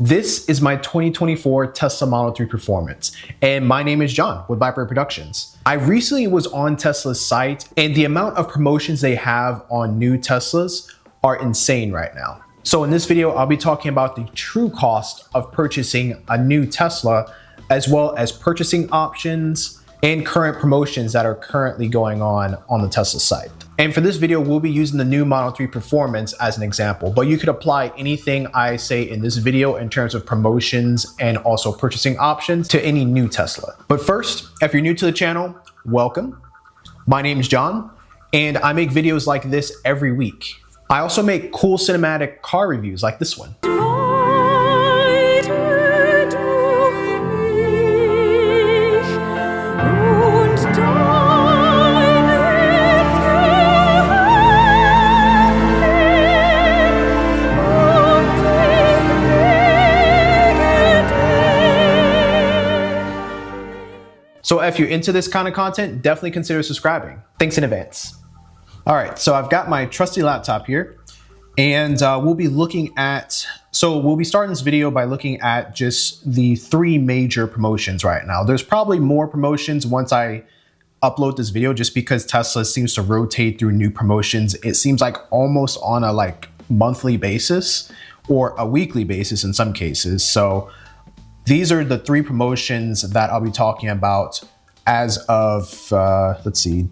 This is my 2024 Tesla Model 3 Performance, and my name is John with Blackbird Productions. I recently was on Tesla's site, and the amount of promotions they have on new Teslas are insane right now. So in this video, I'll be talking about the true cost of purchasing a new Tesla, as well as purchasing options and current promotions that are currently going on the Tesla site. And for this video, we'll be using the new Model 3 Performance as an example, but you could apply anything I say in this video in terms of promotions and also purchasing options to any new Tesla. But first, if you're new to the channel, welcome. My name is John, and I make videos like this every week. I also make cool cinematic car reviews like this one. So if you're into this kind of content, definitely consider subscribing. Thanks in advance. All right, so I've got my trusty laptop here, and we'll be starting this video by looking at just the three major promotions right now. There's probably more promotions once I upload this video, just because Tesla seems to rotate through new promotions. It seems like almost on a monthly basis or a weekly basis in some cases. So these are the three promotions that I'll be talking about as of,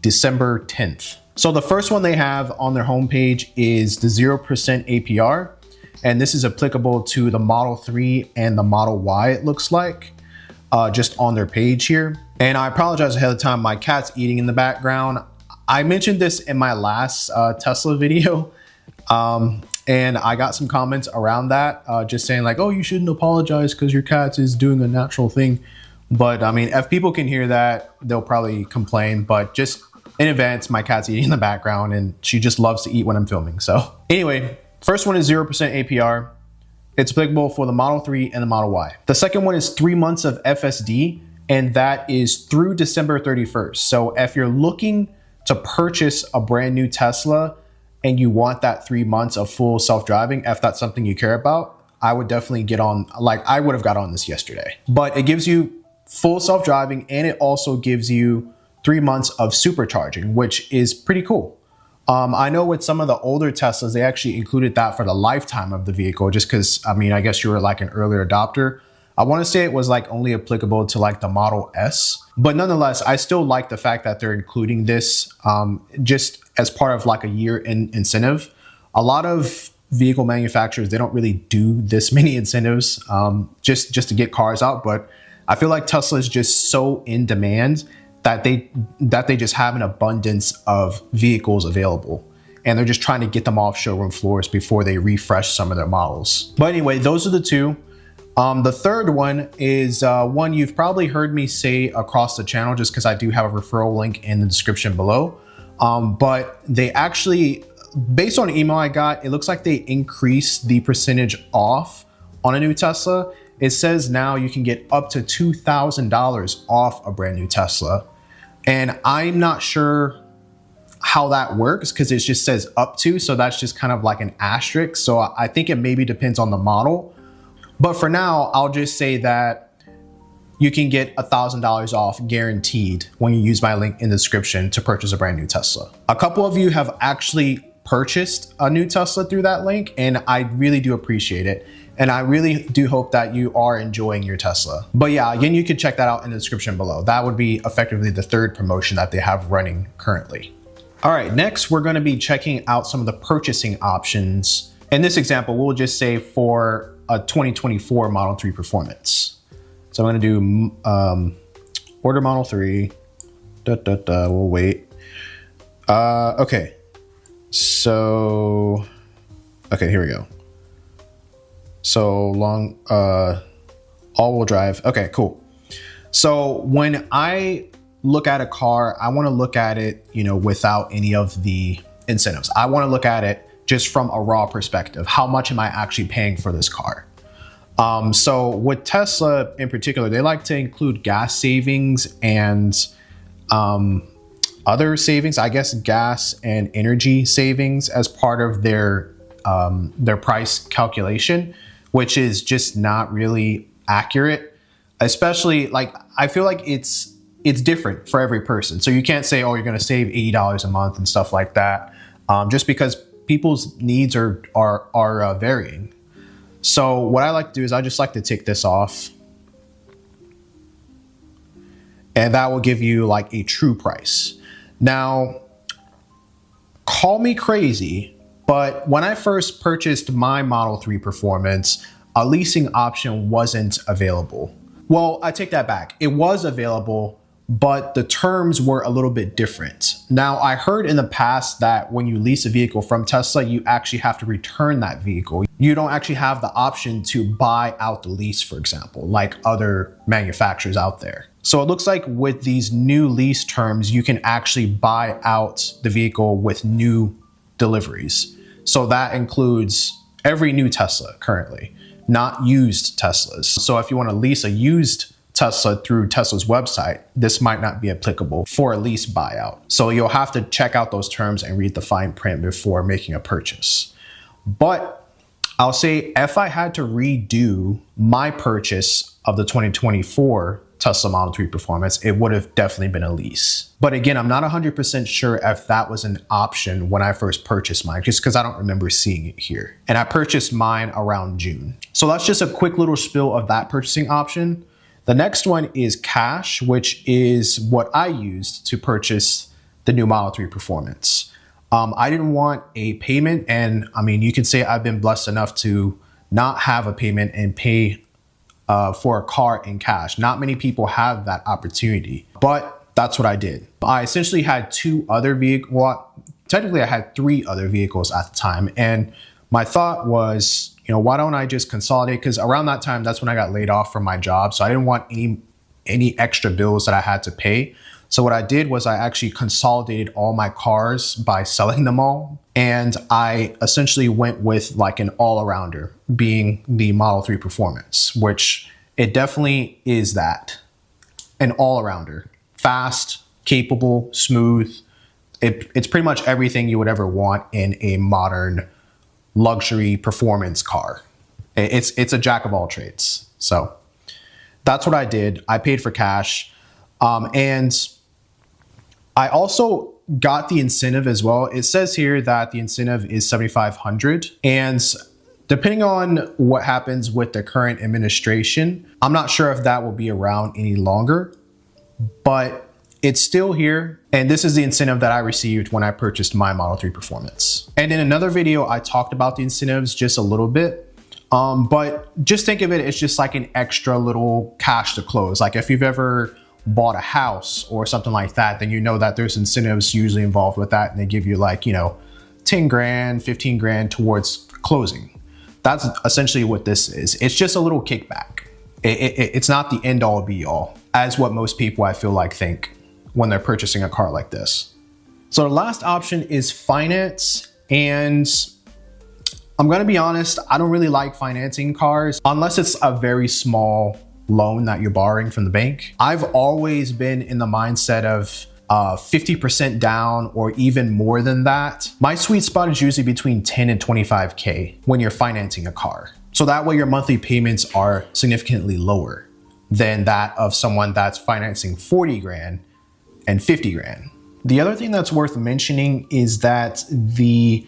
December 10th. So the first one they have on their homepage is the 0% APR. And this is applicable to the Model 3 and the Model Y, it looks like, just on their page here. And I apologize ahead of time, my cat's eating in the background. I mentioned this in my last Tesla video. And I got some comments around that, just saying like, oh, you shouldn't apologize because your cat is doing a natural thing. But I mean, if people can hear that, they'll probably complain. But just in advance, my cat's eating in the background and she just loves to eat when I'm filming. So anyway, first one is 0% APR. It's applicable for the Model 3 and the Model Y. The second one is 3 months of FSD, and that is through December 31st. So if you're looking to purchase a brand new Tesla, and you want that 3 months of full self-driving, if that's something you care about, I would definitely get on, I would have got on this yesterday. But it gives you full self-driving, and it also gives you 3 months of supercharging, which is pretty cool. I know with some of the older Teslas, they actually included that for the lifetime of the vehicle, just because, I guess you were like an earlier adopter. I want to say it was only applicable to the Model S, but nonetheless, I still like the fact that they're including this just as part of a year incentive. A lot of vehicle manufacturers, they don't really do this many incentives just to get cars out. But I feel like Tesla is just so in demand that they just have an abundance of vehicles available. And they're just trying to get them off showroom floors before they refresh some of their models. But anyway, those are the two. The third one is one you've probably heard me say across the channel, just because I do have a referral link in the description below. But they actually, based on an email I got, it looks like they increased the percentage off on a new Tesla. It says now you can get up to $2,000 off a brand new Tesla. And I'm not sure how that works because it just says up to. So that's just kind of like an asterisk. So I think it maybe depends on the model. But for now, I'll just say that you can get $1,000 off guaranteed when you use my link in the description to purchase a brand new Tesla. A couple of you have actually purchased a new Tesla through that link, and I really do appreciate it. And I really do hope that you are enjoying your Tesla. But yeah, again, you can check that out in the description below. That would be effectively the third promotion that they have running currently. All right, next, we're going to be checking out some of the purchasing options. In this example, we'll just say for a 2024 Model 3 Performance. So I'm going to do order Model 3. We'll wait. Okay. So, okay, here we go. So long, all-wheel drive. Okay, cool. So when I look at a car, I want to look at it, without any of the incentives. I want to look at it just from a raw perspective. How much am I actually paying for this car? So with Tesla in particular, they like to include gas savings and other savings, I guess gas and energy savings as part of their price calculation, which is just not really accurate. Especially like, I feel like it's different for every person. So you can't say, oh, you're going to save $80 a month and stuff like that, just because people's needs are varying. So what I like to do is I just like to take this off, and that will give you like a true price. Now, call me crazy, but when I first purchased my Model 3 Performance, a leasing option wasn't available. Well, I take that back. It was available, but the terms were a little bit different. Now, I heard in the past that when you lease a vehicle from Tesla, you actually have to return that vehicle. You don't actually have the option to buy out the lease, for example, like other manufacturers out there. So it looks like with these new lease terms, you can actually buy out the vehicle with new deliveries. So that includes every new Tesla currently, not used Teslas. So if you want to lease a used Tesla through Tesla's website, this might not be applicable for a lease buyout. So you'll have to check out those terms and read the fine print before making a purchase. But I'll say if I had to redo my purchase of the 2024 Tesla Model 3 Performance, it would have definitely been a lease. But again, I'm not 100% sure if that was an option when I first purchased mine, just because I don't remember seeing it here. And I purchased mine around June. So that's just a quick little spill of that purchasing option. The next one is cash, which is what I used to purchase the new Model 3 Performance. I didn't want a payment, and I mean, you can say I've been blessed enough to not have a payment and pay for a car in cash. Not many people have that opportunity, but that's what I did. I essentially had two other vehicles. Well, technically I had three other vehicles at the time, and my thought was, why don't I just consolidate? Because around that time, that's when I got laid off from my job. So I didn't want any extra bills that I had to pay. So what I did was I actually consolidated all my cars by selling them all. And I essentially went with like an all-arounder, being the Model 3 Performance, which it definitely is that. An all-arounder. Fast, capable, smooth. It's pretty much everything you would ever want in a modern luxury performance car. It's a jack of all trades. So that's what I did. I paid for cash. And I also got the incentive as well. It says here that the incentive is $7,500. And depending on what happens with the current administration, I'm not sure if that will be around any longer, but it's still here. And this is the incentive that I received when I purchased my Model 3 Performance. And in another video, I talked about the incentives just a little bit. But just think of it as just like an extra little cash to close. Like if you've ever bought a house or something like that, then you know that there's incentives usually involved with that. And they give you like, 10 grand, 15 grand towards closing. That's essentially what this is. It's just a little kickback. It's not the end all be all, as what most people I feel like think when they're purchasing a car like this. So the last option is finance. And I'm gonna be honest, I don't really like financing cars unless it's a very small loan that you're borrowing from the bank. I've always been in the mindset of 50% down or even more than that. My sweet spot is usually between 10 and 25K when you're financing a car. So that way your monthly payments are significantly lower than that of someone that's financing 40 grand and 50 grand. The other thing that's worth mentioning is that the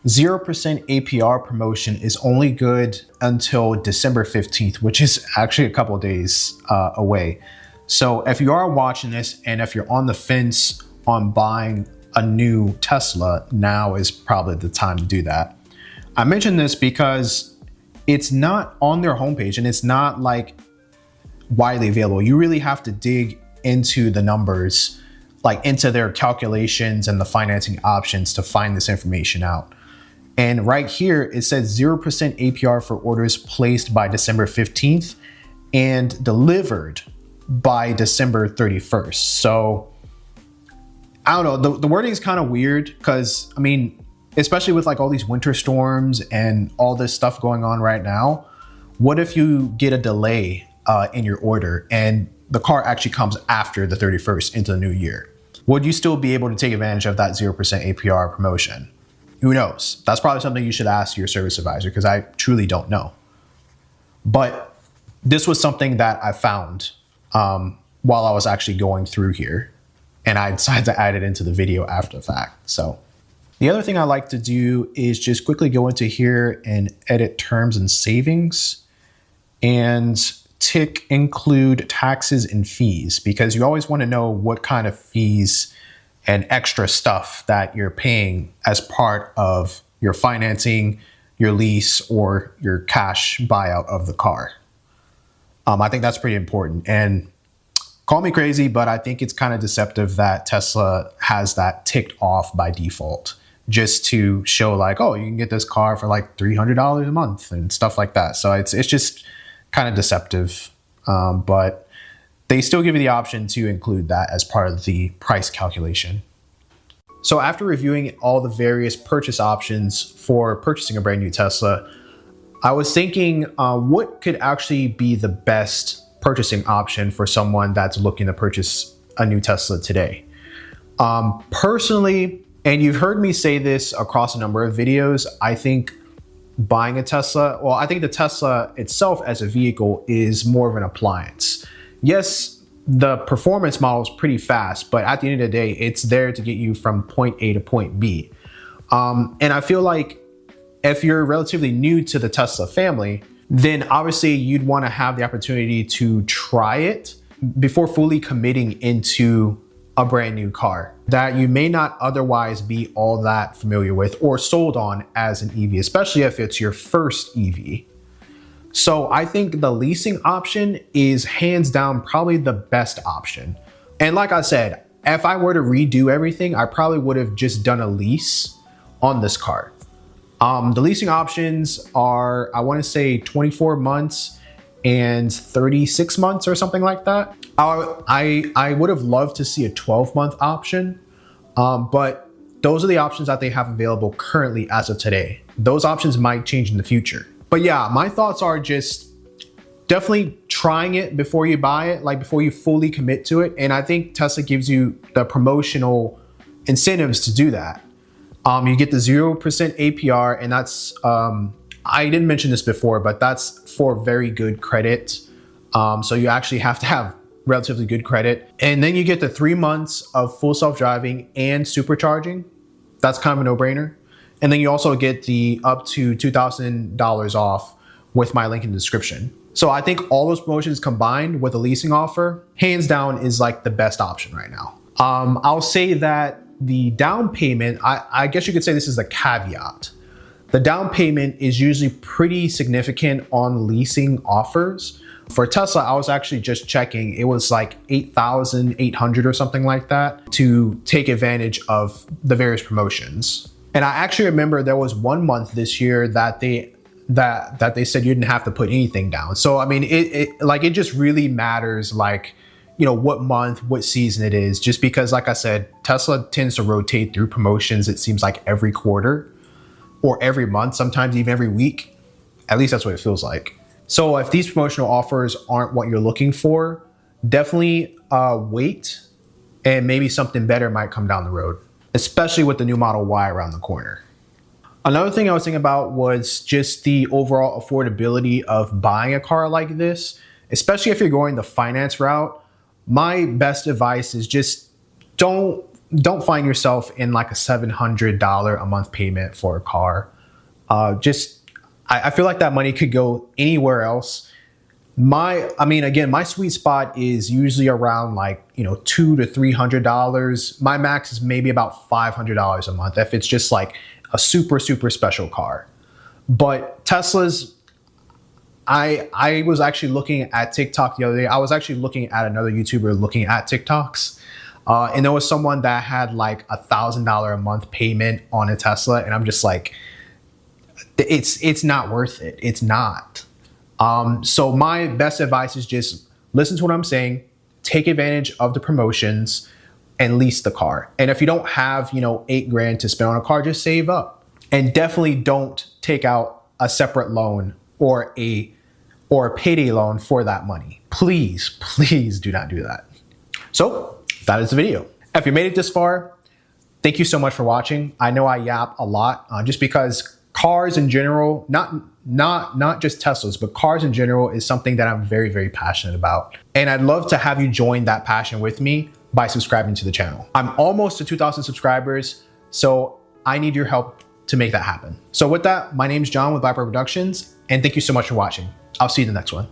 0% APR promotion is only good until December 15th, which is actually a couple of days away. So if you are watching this and if you're on the fence on buying a new Tesla, now is probably the time to do that. I mention this because it's not on their homepage and it's not like widely available. You really have to dig into the numbers, like into their calculations and the financing options to find this information out. And right here, it says 0% APR for orders placed by December 15th and delivered by December 31st. So I don't know, the wording is kind of weird because, I mean, especially with like all these winter storms and all this stuff going on right now, what if you get a delay in your order and the car actually comes after the 31st into the new year? Would you still be able to take advantage of that 0% APR promotion? Who knows? That's probably something you should ask your service advisor because I truly don't know. But this was something that I found while I was actually going through here, and I decided to add it into the video after the fact. So the other thing I like to do is just quickly go into here and edit terms and savings and tick include taxes and fees, because you always want to know what kind of fees and extra stuff that you're paying as part of your financing, your lease, or your cash buyout of the car. I think that's pretty important. And call me crazy, but I think it's kind of deceptive that Tesla has that ticked off by default, just to show like, oh, you can get this car for like $300 a month and stuff like that. So it's just kind of deceptive, but they still give you the option to include that as part of the price calculation. So after reviewing all the various purchase options for purchasing a brand new Tesla, I was thinking what could actually be the best purchasing option for someone that's looking to purchase a new Tesla today. Personally, and you've heard me say this across a number of videos, I think buying a Tesla, well, I think the Tesla itself as a vehicle is more of an appliance. Yes, the performance model is pretty fast, but at the end of the day, it's there to get you from point A to point B. And I feel like if you're relatively new to the Tesla family, then obviously you'd want to have the opportunity to try it before fully committing into a brand new car that you may not otherwise be all that familiar with or sold on as an EV, especially if it's your first EV. So I think the leasing option is hands down probably the best option. And like I said, if I were to redo everything, I probably would have just done a lease on this car. The leasing options are, I want to say 24 months and 36 months or something like that. I would have loved to see a 12-month option, but those are the options that they have available currently as of today. Those options might change in the future. But yeah, my thoughts are just definitely trying it before you buy it, like before you fully commit to it. And I think Tesla gives you the promotional incentives to do that. You get the 0% APR, and that's, I didn't mention this before, but that's for very good credit. So you actually have to have relatively good credit. And then you get the 3 months of full self-driving and supercharging. That's kind of a no-brainer. And then you also get the up to $2,000 off with my link in the description. So I think all those promotions combined with a leasing offer, hands down, is like the best option right now. I'll say that the down payment, I guess you could say this is a caveat. The down payment is usually pretty significant on leasing offers. For Tesla, I was actually just checking. It was like $8,800 or something like that to take advantage of the various promotions. And I actually remember there was 1 month this year that they said you didn't have to put anything down. So I mean, it just really matters, like, you know, what month, what season it is, just because, like I said, Tesla tends to rotate through promotions, it seems like every quarter or every month, sometimes even every week. At least that's what it feels like. So if these promotional offers aren't what you're looking for, definitely wait, and maybe something better might come down the road, especially with the new Model Y around the corner. Another thing I was thinking about was just the overall affordability of buying a car like this, especially if you're going the finance route. My best advice is just don't find yourself in like a $700 a month payment for a car. I feel like that money could go anywhere else. My sweet spot is usually around like, you know, $200 to $300. My max is maybe about $500 a month if it's just like a super, super special car. But Teslas, I was actually looking at TikTok the other day. I was actually looking at another YouTuber looking at TikToks. And there was someone that had like $1,000 a month payment on a Tesla. And I'm just like, it's not worth it. It's not. So my best advice is just listen to what I'm saying, take advantage of the promotions, and lease the car. And if you don't have, you know, $8,000 to spend on a car, just save up. And definitely don't take out a separate loan or a payday loan for that money. Please, please do not do that. So that is the video. If you made it this far, thank you so much for watching. I know I yap a lot just because cars in general, not just Teslas, but cars in general is something that I'm very, very passionate about. And I'd love to have you join that passion with me by subscribing to the channel. I'm almost to 2,000 subscribers, so I need your help to make that happen. So with that, my name's John with Blackbird Productions, and thank you so much for watching. I'll see you in the next one.